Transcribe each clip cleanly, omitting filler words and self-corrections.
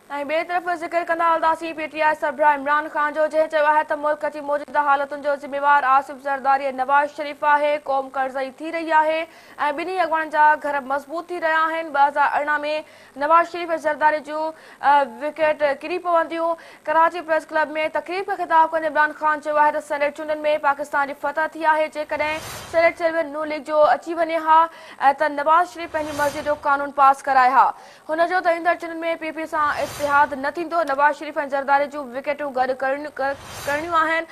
ॿिए तरफ़ ज़िक्र कंदा हलंदासीं पीटीआई सरबराह इमरान ख़ान जो, जंहिं चयो आहे त मुल्क जी मौजूदा हालतुनि जो ज़िम्मेवार आसिफ ज़रदारी ऐं नवाज़ शरीफ़ आहे। क़ौम कर्ज़ई थी रही आहे ऐं ॿिन्ही अॻवाननि जा घर मज़बूत थी रहिया आहिनि। 2018 में नवाज़ शरीफ़ ऐं ज़रदारी जूं विकेट किरी पवंदियूं। कराची प्रेस क्लब में तक़रीब खे ख़िताब कंदे इमरान ख़ान चयो आहे त सेनेट चूंडनि में पाकिस्तान जी फतह थी आहे। जेकॾहिं सेनेट चेयरमैन नून लीग जो अची वञे हा त नवाज़ शरीफ़ पंहिंजी मर्ज़ी जो कानून पास कराए हा। हुन जो त ईंदड़ चूंडनि में पीपी सां इतिहाद न थींदो। नवाज़ शरीफ़ ऐं ज़रदारी जूं विकेटूं गॾु करणियूं आहिनि।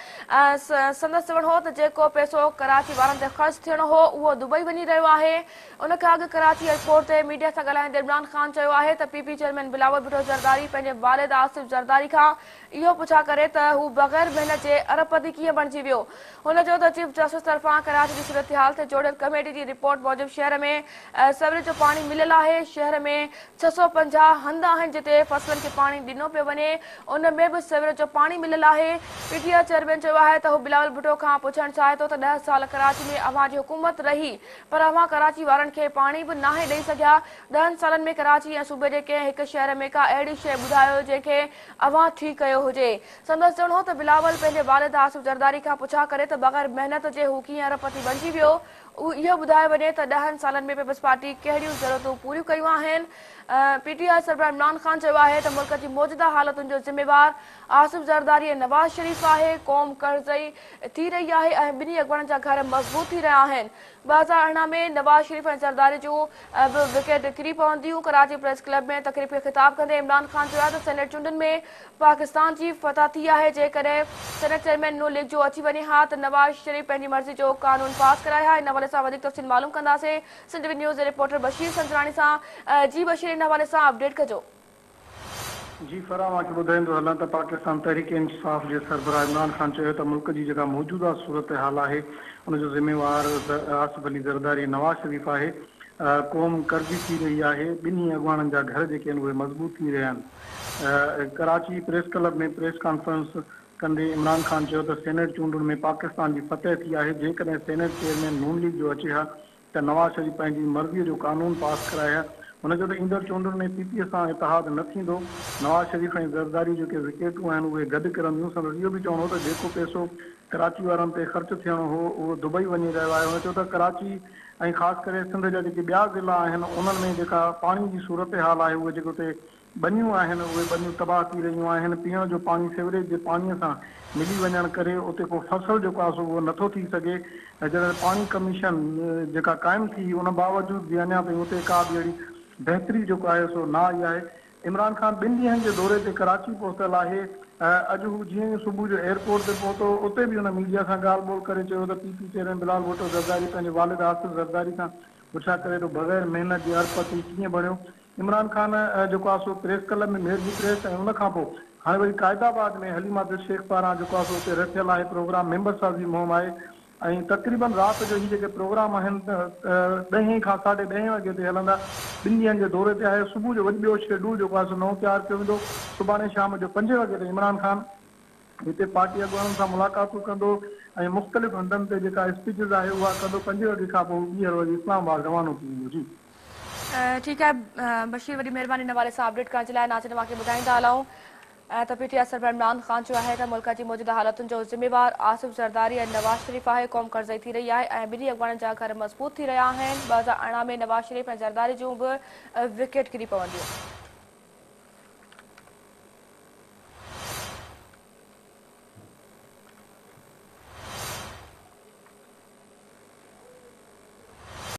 संदसि चवणु हो त जेको पैसो कराची वारनि ते ख़र्च थियणो हो उहो दुबई वञी रहियो आहे। उन खां अॻु कराची एयरपोर्ट ते मीडिया सां ॻाल्हाईंदे इमरान ख़ान चयो आहे त पीपी चेयरमैन बिलावल भुट्टो ज़रदारी पंहिंजे वालिद आसिफ ज़रदारी खां इहो पुछा करे त हू बग़ैर महिनत जे अरबपति कीअं बणिजी वियो। हुन चयो त चीफ जस्टिस तरफ़ां कराची जी सूरत-हाल ते जोड़ियल कमेटी जी रिपोर्ट मूजिबि शहर में सवेरे जो पाणी मिलियल आहे। शहर में 650 हंध आहिनि जिते फसलनि खे पाणी ॾिनो पियो वञे। उन में बि सवेरे जो पाणी मिलियल आहे। पीटीआई चेयरमैन चयो आहे त हू बिलावल भुट्टो खां पुछणु चाहे थो त 10 साल कराची में अव्हां जी हुकूमत रही पर अव्हां कराची वारनि खे पाणी बि नाहे ॾेई सघिया। 10 सालनि में कराची ऐं सूबे जे कंहिं हिकु शहर में का अहिड़ी शइ ॿुधायो जंहिंखे अव्हां ठीकु कयो हुजे। संदसि चवणो हो त बिलावल पंहिंजे वालिद आसिफ ज़रदारी खां पुछा करे त बग़ैर महिनत जे हू कीअं अरबपति बणिजी वियो। इहो ॿुधाए वञे त 10 सालनि में पीपल्स पार्टी कहिड़ियूं ज़रूरतूं पूरियूं कयूं आहिनि। पीटीआई सरबराह इमरान ख़ान चयो आहे त मुल्क जी मौजूदा हालतुनि जो ज़िम्मेवार आसिफ ज़रदारी ऐं नवाज़ शरीफ़ आहे। क़ौम कर्ज़ई थी रही आहे ऐं ॿिन्ही अॻवाननि जा घर मज़बूत थी रहिया आहिनि। 2018 में नवाज़ शरीफ़ ऐं ज़रदारी जूं बि विकेट किरी पवंदियूं। कराची प्रेस क्लब में तक़रीब खे ख़िताब कंदे इमरान ख़ान चयो आहे त सेनेट चूंडनि में पाकिस्तान जी फतह थी आहे। जेकॾहिं सेनेट चेयरमैन नून लीग जो अची वञे हा त नवाज़ शरीफ़ पंहिंजी मर्ज़ी जो कानून पास कराए हा। इन हवाले सां वधीक तफ़सील मालूम कंदासीं सिंध न्यूज़ जे रिपोर्टर बशीर संजराणी सां। जी बशीर, इन हवाले सां अपडेट कजो। जी फरा मां ॿुधाईंदो हलां त पाकिस्तान तहरीक इंसाफ़ जे सरबराह इमरान ख़ान चयो त मुल्क जी जेका मौजूदा सूरत हाल आहे उनजो ज़िम्मेवार आसिफ अली ज़रदारी नवाज़ शरीफ़ आहे। क़ौम कर्ज़ी थी रही आहे। ॿिन्ही अॻवाननि जा घर जेके आहिनि उहे मज़बूत थी रहिया आहिनि। कराची प्रेस क्लब में प्रेस कॉन्फ्रेंस कंदे इमरान ख़ान चयो त सेनेट चूंडुनि में पाकिस्तान जी फतह थी आहे। जेकॾहिं सेनेट चेयरमैन नून लीग जो अचे हा त नवाज़ शरीफ़ पंहिंजी मर्ज़ीअ जो कानून पास कराए हा। हुन चयो त ईंदड़ चूंडुनि में पीपीअ सां इतिहाद न थींदो। नवाज़ शरीफ़ ऐं ज़रदारी जेके विकेटूं आहिनि उहे गॾु करंदियूं। संदसि इहो बि चवणो हो त जेको पैसो कराची वारनि ते ख़र्च थियणो हो उहो दुबई वञी रहियो आहे। हुन चयो त कराची ऐं ख़ासि करे सिंध जा जेके ॿिया ज़िला आहिनि उन्हनि में जेका पाणी जी सूरत हाल आहे उहे जेके उते ॿनियूं आहिनि उहे ॿनियूं तबाह थी रहियूं आहिनि। पीअण जो पाणी सीवरेज जे पाणीअ सां मिली वञण करे उते को फसल जेको आहे सो उहो नथो थी सघे। ऐं जॾहिं पाणी कमीशन जेका क़ाइमु थी उन बावजूदि बि अञा ताईं उते का बि अहिड़ी बहितरी जेको आहे सो न आई आहे। इमरान ख़ान 2 ॾींहंनि जे दौरे ते कराची पहुतल आहे। अॼु हू जीअं ई सुबुह जो एयरपोर्ट ते पहुतो उते बि हुन मीडिया सां ॻाल्हि ॿोल करे चयो त पीपी चेयरमैन बिलावल भुट्टो ज़रदारी पंहिंजे वालिद आसिफ ज़रदारी खां पुछा करे तो बग़ैर महिनत जे अरबपति कीअं बणियो। इमरान ख़ान जेको आहे सो प्रेस क्लब में मेयर जी प्रेस ऐं उन खां पोइ हाणे वरी क़ाइदाबाद में हलीमा शेख पारां जेको आहे सो उते रखियल आहे प्रोग्राम मेंबर साहिब जी मुहिम आहे। ऐं तक़रीबन राति जो ही जेके प्रोग्राम आहिनि 10 खां 10:30 वॻे ते हलंदा। 2 ॾींहंनि जे दौरे ते आहे। सुबुह जो वरी ॿियो शेड्यूल जेको आहे सो नओं तयारु कयो वेंदो। सुभाणे शाम जो 5 वॻे ते इमरान ख़ान हिते पार्टी अॻुवाननि सां मुलाक़ातूं कंदो ऐं मुख़्तलिफ़ हंधनि ते जेका स्पीचिस आहे उहा कंदो। 5 वॻे खां पोइ ॿीहर वरी इस्लामाबाद रवानो थी वेंदो। जी ठीकु आहे बशीर, वॾी महिरबानी हिन हवाले सां अपडेट करण जे लाइ। नाज़रीन, तव्हांखे ॿुधाईंदा हलूं त पीटीआई सरबराह इमरान ख़ान चयो आहे त मुल्क जी मौजूदा हालतुनि जो ज़िम्मेवार आसिफ ज़रदारी ऐं नवाज़ शरीफ़ आहे। क़ौम कर्ज़ई थी रही आहे ऐं ॿिन्ही अॻवाननि जा घर मज़बूत थी रहिया आहिनि। 2018 में नवाज़ शरीफ़ ऐं ज़रदारी जूं बि विकेट किरी पवंदियूं।